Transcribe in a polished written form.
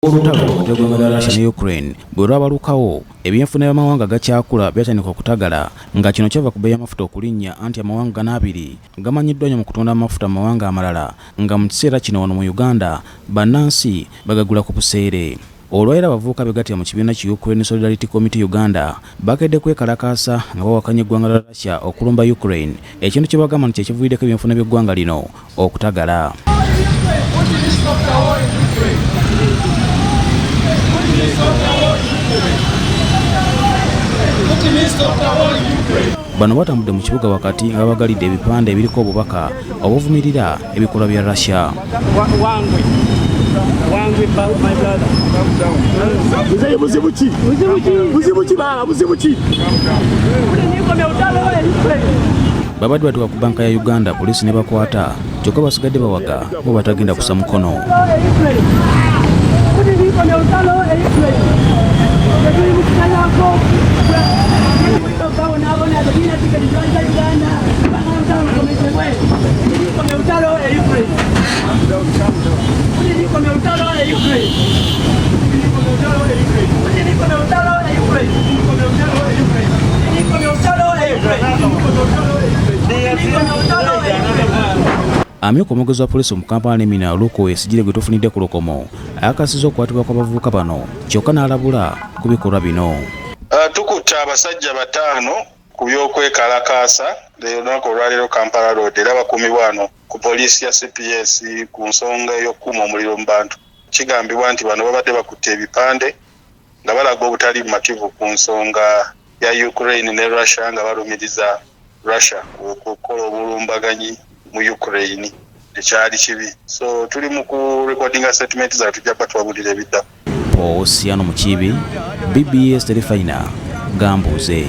Olutalo okutegwanga Russia ne Ukraine bwe lwabalukawo ebyenfuna by'amawanga gakyakula byatandika okutagala nga kino kyava ku bbeeyi y'amafuta okulinnya anti amawanga gano abiri gamanyiddwa nnyo mu kutunda amafuta mu mawanga amalala nga mu kiseera kino wano mu Uganda bannansi bagagula ku buseere. Olwaliro abavubuka begattira mu kibiina ki Ukraine Solidarity Committee Uganda bakedde kwekalakaasa nga bawakanya eggwanga lya Russia okulumba Ukraine, ekintu kye bagamba nti kyekiviiriddeko ebyenfuna by'eggwanga lino okutagala. Bano batambudde mu kibuga wakati nga bagalidde ebipande ebiriko obubaka obuvumirira ebikolwa bya Russia. Babadde batuuka ku banka ya Uganda, poliisi ne bakwata kyokka basigadde bawaga bo batagenda kusa mukono. Amyuka omwogezi wa poliisi mu Kampala ne Mina Luko esigire gwe tufunidde ku lukomo ayakasizza okukwatibwa kw'abavubuka bano kyokka n'alabula ku bikolwa bino. Tukutte abasajja 5 ku by'okwekalakaasa olunaku olwaleero Kampala Road era bakuumibwa wano ku poliisi ya CPS ku nsonga ey'okukuma omuliro mu bantu. Kigambibwa nti bano babadde bakutte ebipande nga balaga obutali bumativu ku nsonga ya Ukraine ne Russia nga balumiriza Russia okukola obulumbaganyi mu Ukraine ekyali kibi. So tuli mu ku recordinga statement za tujja batwabulira ebidda. Poliisi mu Kibi, BBSKATI Gambuuze.